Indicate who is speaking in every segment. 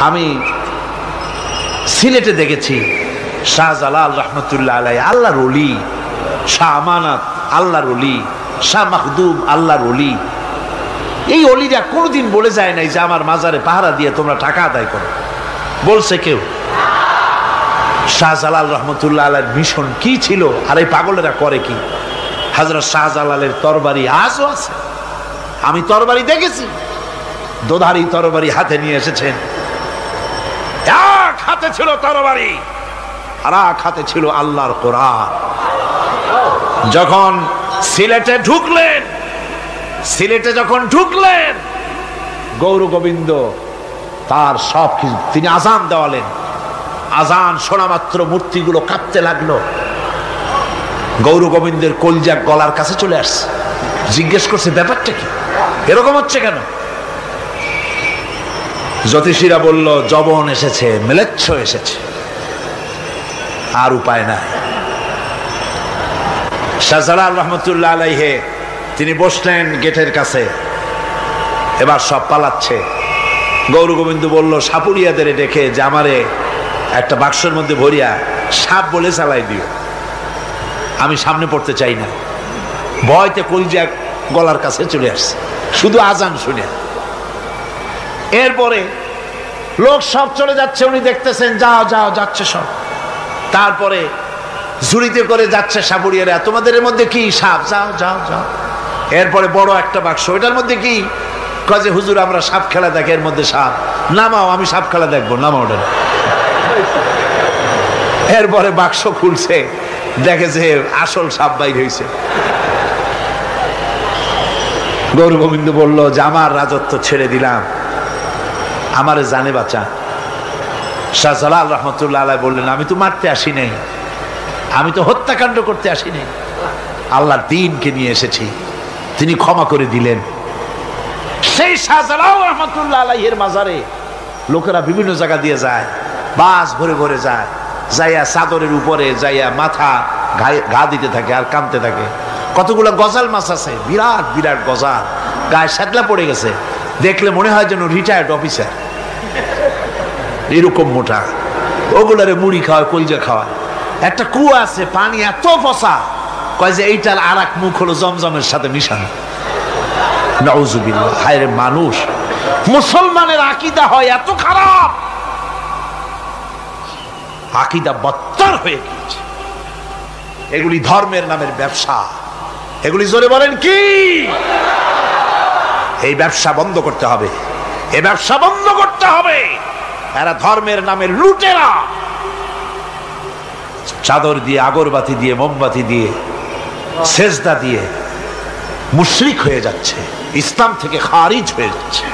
Speaker 1: আমি সিলেটে দেখেছি শাহজালাল রহমতুল্লাহ আলাই আল্লাহর ওলি, শাহ আমানত আল্লাহর ওলি, শাহ মাখদুম আল্লাহর ওলি। এই ওলিরা কোনোদিন বলে যায় নাই যে আমার মাজারে পাহারা দিয়ে তোমরা টাকা আদায় করো, বলছে কেউ? শাহজালাল রহমতুল্লাহ আলাইর মিশন কি ছিল আর এই পাগলেরা করে কি? হযরত শাহজালালের তরবারি আজও আছে, আমি তরবারি দেখেছি, দোধারি তরবারি হাতে নিয়ে এসেছেন। এক হাতে ছিল তরবারি আর এক হাতে ছিল আল্লাহর কোরআন। যখন সিলেটে ঢুকলেন গৌর গোবিন্দ তার সব কিছু তিনি আজান দেওয়ালেন। আজান শোনা মাত্র মূর্তিগুলো কাঁপতে লাগলো। গৌর গোবিন্দের কলজা গলার কাছে চলে আসছে, জিজ্ঞেস করছে ব্যাপারটা কি, এরকম হচ্ছে কেন? জ্যোতিষীরা বলল যবন এসেছে, মেলেচ্ছ এসেছে, আর উপায় নাই। শাহজালাল রহমতুল্লাহ আলাইহে তিনি বসলেন গেটের কাছে, এবার সব পালাচ্ছে। গৌর গোবিন্দ বলল সাপুরিয়াদের ডেকে যে আমারে একটা বাক্সের মধ্যে ভরিয়া সাপ বলে চালাই দিও, আমি সামনে পড়তে চাই না। ভয়তে কলজা গলার কাছে চলে আসছে শুধু আজান শুনে। এরপরে লোক সব চলে যাচ্ছে, উনি দেখতেছেন যাও যাও যাচ্ছে সব। তারপরে ঝুড়িতে করে যাচ্ছে সাপুরিয়ারা, তোমাদের এর মধ্যে কি? সাপ, যাও যাও যাও। এরপরে বড় একটা বাক্স, ওইটার মধ্যে কি? কাজে হুজুর আমরা সাপ খেলা দেখি, এর মধ্যে সাপ। নামাও, আমি সাপ খেলা দেখবো, নামাও ওটা। এরপরে বাক্স খুলছে, দেখে যে আসল সাপ বাইর হয়েছে। গৌর গোবিন্দ বলল যে আমার রাজত্ব ছেড়ে দিলাম, আমারে জানে বাঁচা। শাহজালাল রহমতুল্লাহ আলাইহি বললেন আমি তো মারতে আসি নাই, আমি তো হত্যাকাণ্ড করতে আসি নাই, আল্লাহর দ্বীনকে নিয়ে এসেছি। তিনি ক্ষমা করে দিলেন। সেই শাহজালাল রহমতুল্লাহ আলাইহির মাজারে লোকেরা বিভিন্ন জায়গা দিয়ে যায়, বাস ভরে ভরে যায়, যাইয়া চাদরের উপরে যাইয়া মাথা ঘা দিতে থাকে আর কাঁদতে থাকে। কতগুলো গজাল মাছ আছে, বিরাট বিরাট গজাল, গায়ে শ্যাতলা পড়ে গেছে, দেখলে মনে হয় যেন রিটায়ার্ড অফিসার, এরকম মোটা। ওগুলারে মুড়ি খাওয়ায়, কলজা খাওয়ায়। একটা কুয়া আছে, পানি এত ফসা, কয় যে এইটার আর এক মুখ হলো জমজমের সাথে মিশানো। নাউজুবিল্লাহ। হায় রে মানুষ, মুসলমানের আকীদা হয় এত খারাপ, আকীদা বদতর হয়ে গিয়েছে। এগুলি ধর্মের নামের ব্যবসা, এগুলি জোরে বলেন কি? এই ব্যবসা বন্ধ করতে হবে, এই ব্যবসা বন্ধ করতে হবে। এরা ধর্মের নামের লুটেরা, চাদর দিয়ে, আগরবাতি দিয়ে, মোমবাতি দিয়ে, সেজদা দিয়ে মুশরিক হয়ে যাচ্ছে, ইসলাম থেকে খারিজ হয়ে যাচ্ছে।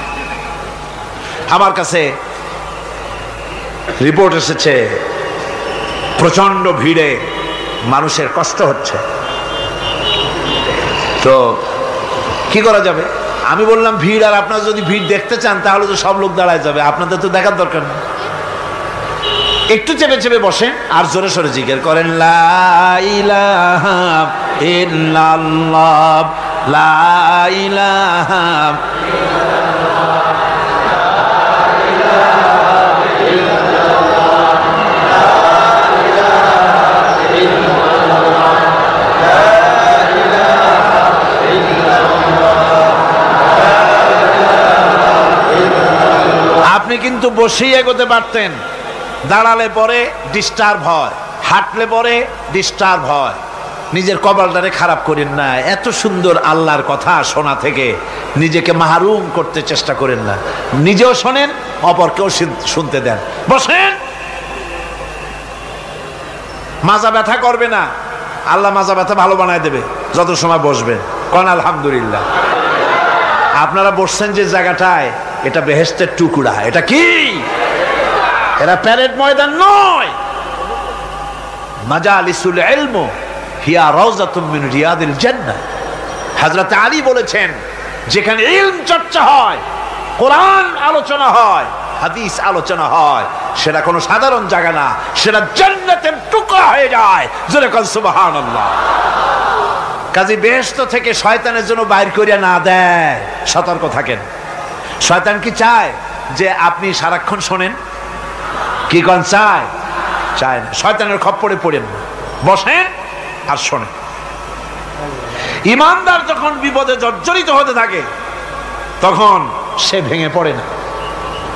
Speaker 1: আমার কাছে রিপোর্ট এসেছে প্রচন্ড ভিড়ে মানুষের কষ্ট হচ্ছে, তো কি করা যাবে? আমি বললাম ভিড়, আর আপনারা যদি ভিড় দেখতে চান তাহলে তো সব লোক দাঁড়ায় যাবে, আপনাদের তো দেখার দরকার নেই। একটু চেপে চেপে বসেন আর জোরে সোরে জিকির করেন লা ইলাহা ইল্লাল্লাহ, লা ইলাহা আপনি কিন্তু বসেই এগোতে পারতেন, দাঁড়ালে পরে ডিস্টার্ব হয়, হাঁটলে পরে ডিস্টার্ব হয়। নিজের কপালটারে খারাপ করেন না, এত সুন্দর আল্লাহর কথা শোনা থেকে নিজেকে মাহরুম করতে চেষ্টা করেন না। নিজেও শোনেন, অপরকেও শুনতে দেন। বসেন, মাজা ব্যথা করবে না, আল্লাহ মাজা ব্যথা ভালো বানায় দেবে যত সময় বসবেন। কোন আলহামদুলিল্লাহ। আপনারা বসছেন যে জায়গাটায়, এটা বেহেশতের টুকরা। এটা কি? এরা প্যারেড ময়দান নয়। মাজালিসুল ইলম হিয়া রাউযাতুম মিন রিয়াদিল জান্নাহ। হযরত আলী বলেছেন যেখানে ইলম চর্চা হয়, কোরআন আলোচনা হয়, হাদিস আলোচনা হয়, সেটা কোনো সাধারণ জায়গা না, সেটা জান্নাতের টুকরা হয়ে যায়। জোরে বলেন সুবহানাল্লাহ। কাজী বেহেশত থেকে শয়তানের জন্য বাইর করিয়া না দেয়, সতর্ক থাকেন। শয়তান কি চায়? যে আপনি সারাক্ষণ শোনেন? কি কোন চায়? চায় না। শয়তানের খপ্পরে পড়েন না, বসেন আর শোনেন। ইমানদার যখন বিপদে জর্জরিত হতে থাকে তখন সে ভেঙে পড়ে না,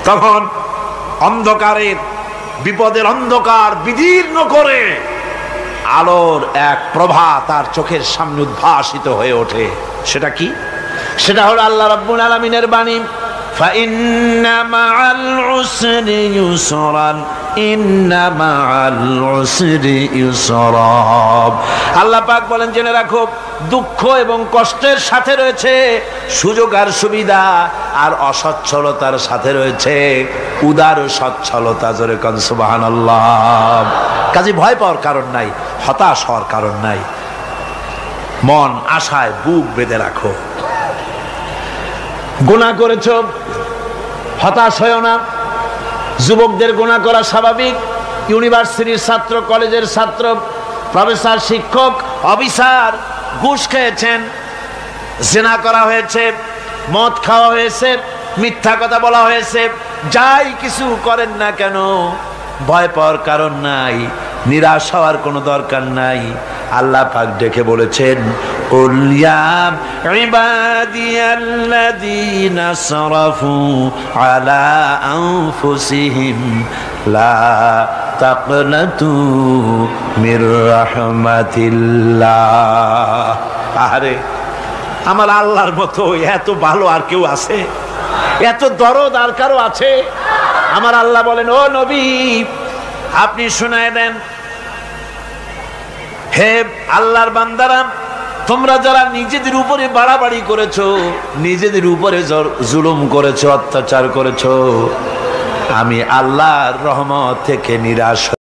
Speaker 1: তখন অন্ধকারের বিপদের অন্ধকার বিদীর্ণ করে আলোর এক প্রভা তার চোখের সামনে উদ্ভাসিত হয়ে ওঠে। সেটা কি? সেটা হলো আল্লাহ রাব্বুল আলামিনের বাণী, ফাইন্না মাআল উসরি ইউসরান ইন্না মাআল উসরি ইউসরা। আল্লাহ পাক বলেন, জেনে রাখো দুঃখ এবং কষ্টের সাথে রয়েছে সুযোগ আর সুবিধা, আর অসচ্ছলতার সাথে রয়েছে উদার সচ্ছলতা। জোরে কোন সুবহানাল্লাহ। কাজে ভয় পাওয়ার কারণ নাই, হতাশ হওয়ার কারণ নাই। মন আশায় বুক বেঁধে রাখো। গুনাহ করেছো, হতাশ হয়ো না। যুবকদের গুনাহ করা স্বাভাবিক। ইউনিভার্সিটির ছাত্র, কলেজের ছাত্র, প্রফেসর, শিক্ষক, অফিসার ঘুষ খেয়েছেন, জিনা করা হয়েছে, মদ খাওয়া হয়েছে, মিথ্যা কথা বলা হয়েছে, যাই কিছু করেন না কেন ভয় পাওয়ার কারণ নাই, নিরাশ হওয়ার কোনো দরকার নাই। আল্লাহ পাক ডেকে বলেছেন, কুল ইয়া ইবাদিয়াল্লাযীনা আসরাফু আলা আনফুসিহিম লা তাকনাতু মির রাহমাতিল্লাহ। আরে আমার আল্লাহর মতো এত ভালো আর কেউ আছে? এত দরদ আর কারো আছে? আমার আল্লাহ বলেন, ও নবী আপনি শুনায় দেন, হে আল্লাহর বান্দারা, তোমরা যারা নিজেদের উপরে বাড়াবাড়ি করেছো, নিজেদের উপরে জুলুম করেছো, অত্যাচার করেছো, আমি আল্লাহর রহমত থেকে নিরাশ